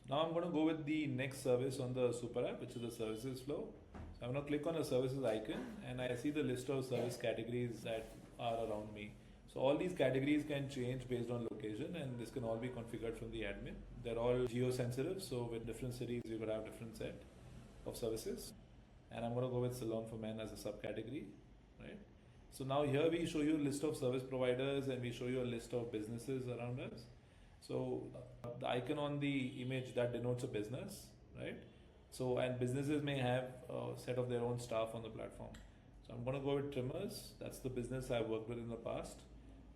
Now I'm going to go with the next service on the super app, which is the services flow. So I'm going to click on the services icon and I see the list of service categories that are around me. So all these categories can change based on location, and this can all be configured from the admin. They're all geo-sensitive, so with different cities you could have different set of services. And I'm going to go with salon for men as a subcategory, right? So now here we show you a list of service providers and we show you a list of businesses around us. So the icon on the image, that denotes a business, right? So, and businesses may have a set of their own staff on the platform. So I'm going to go with trimmers. That's the business I've worked with in the past.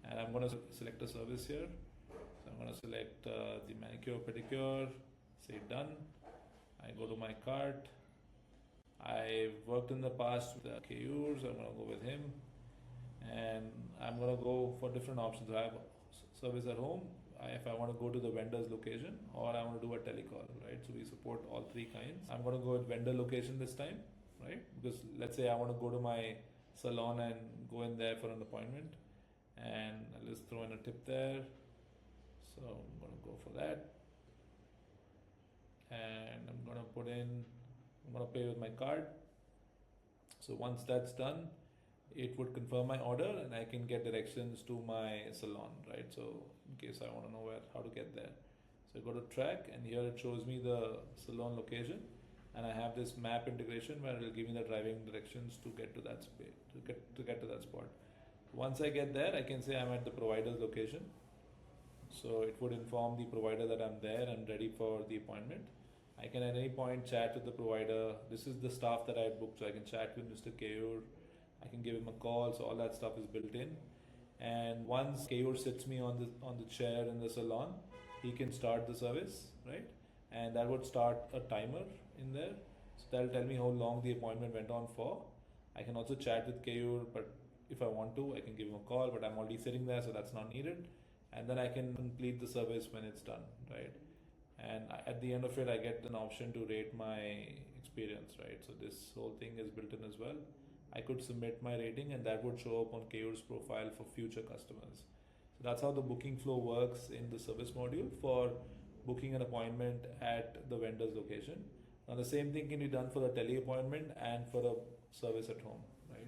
And I'm going to select a service here. So I'm going to select the manicure, pedicure, say done. I go to my cart. I've worked in the past with KUs, so I'm going to go with him. And I'm going to go for different options. I have service at home, if I want to go to the vendor's location, or I want to do a telecall, right? So we support all three kinds. I'm going to go with vendor location this time, right? Because let's say I want to go to my salon and go in there for an appointment, and I'll just throw in a tip there. So I'm going to go for that, and I'm going to pay with my card. So once that's done, it would confirm my order and I can get directions to my salon, right? So in case I want to know how to get there. So I go to track and here it shows me the salon location, and I have this map integration where it will give me the driving directions to get to that space, to get to that spot. Once I get there, I can say I'm at the provider's location. So it would inform the provider that I'm there and ready for the appointment. I can at any point chat with the provider. This is the staff that I had booked, so I can chat with Mr. Keyur. I can give him a call, so all that stuff is built in. And once Keyur sits me on the chair in the salon, he can start the service, right? And that would start a timer in there. So that'll tell me how long the appointment went on for. I can also chat with Keyur, but if I want to, I can give him a call, but I'm already sitting there, so that's not needed. And then I can complete the service when it's done, right? And at the end of it, I get an option to rate my experience, right? So this whole thing is built in as well. I could submit my rating and that would show up on Keyur's profile for future customers. So that's how the booking flow works in the service module for booking an appointment at the vendor's location. Now the same thing can be done for a tele-appointment and for a service at home, right?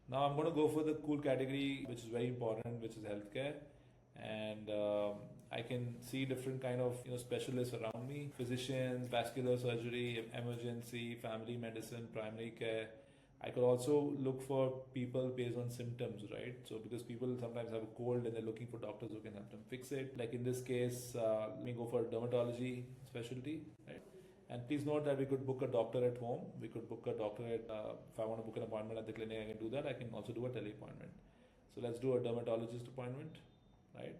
Now I'm going to go for the cool category, which is very important, which is healthcare. And I can see different kind of specialists around me: physicians, vascular surgery, emergency, family medicine, primary care. I could also look for people based on symptoms, right? So because people sometimes have a cold and they're looking for doctors who can help them fix it. Like in this case, let me go for a dermatology specialty, right? And please note that we could book a doctor at home. We could book a doctor at, if I want to book an appointment at the clinic, I can do that. I can also do a tele-appointment. So let's do a dermatologist appointment, right?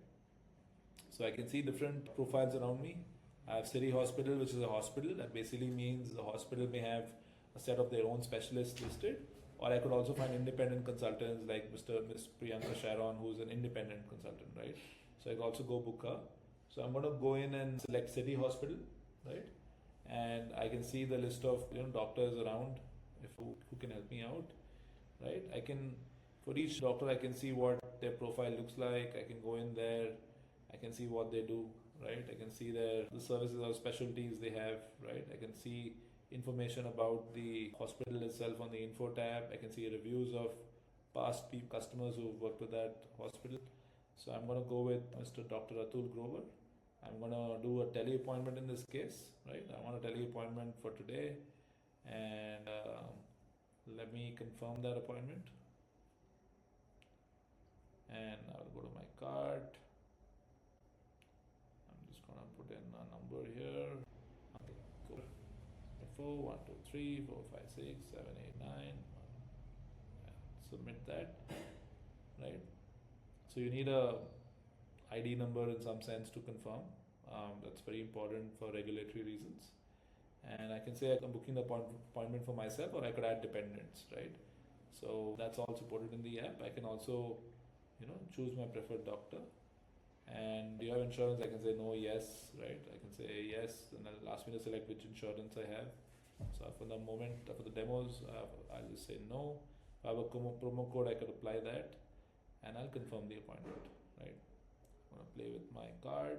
So I can see different profiles around me. I have City Hospital, which is a hospital. That basically means the hospital may have a set of their own specialists listed, or I could also find independent consultants like Miss Priyanka Sharon, who's an independent consultant, right? So I could also go book her. So I'm going to go in and select City Hospital, right? And I can see the list of doctors around, who can help me out, right? I can, for each doctor, I can see what their profile looks like. I can go in there, I can see what they do, right? I can see the services or specialties they have, right? I can see information about the hospital itself on the info tab. I can see reviews of past customers who've worked with that hospital. So I'm going to go with Mr. Dr. Atul Grover. I'm going to do a tele-appointment in this case, right? I want a tele-appointment for today, and let me confirm that appointment. And I'll go to my cart. I'm just going to put in a number here. Okay, cool. 4, 1, 2, 3, 4, 5, 6, 7, 8, 9. Submit that, right? So you need a ID number in some sense to confirm. That's very important for regulatory reasons. And I can say I'm booking the appointment for myself, or I could add dependents, right? So that's all supported in the app. I can also, choose my preferred doctor. And do you have insurance? I can say no, yes, right? I can say yes, and it'll ask me to select which insurance I have. So for the moment, for the demos, I'll just say no. If I have a promo code, I could apply that, and I'll confirm the appointment, right? I'm going to play with my card.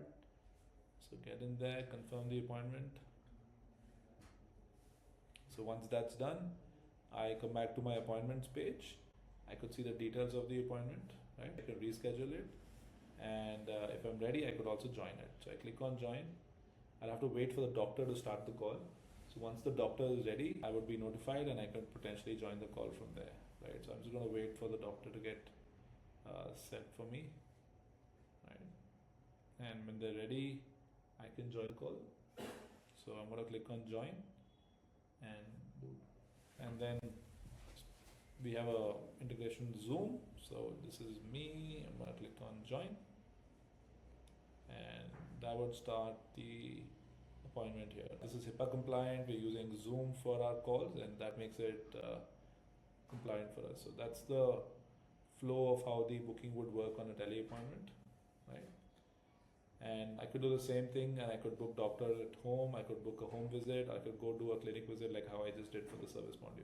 So get in there, confirm the appointment. So once that's done, I come back to my appointments page. I could see the details of the appointment, right? I can reschedule it, and if I'm ready, I could also join it. So I click on join. I'll have to wait for the doctor to start the call. So once the doctor is ready, I would be notified and I could potentially join the call from there, right? So I'm just going to wait for the doctor to get set for me, right? And when they're ready, I can join the call. So I'm going to click on join, and then we have a integration Zoom. So this is me. I'm going to click on join, and that would start the appointment here. This is HIPAA compliant. We're using Zoom for our calls, and that makes it compliant for us. So that's the flow of how the booking would work on a tele appointment, right? And I could do the same thing, and I could book doctor at home. I could book a home visit. I could go do a clinic visit like how I just did for the service module.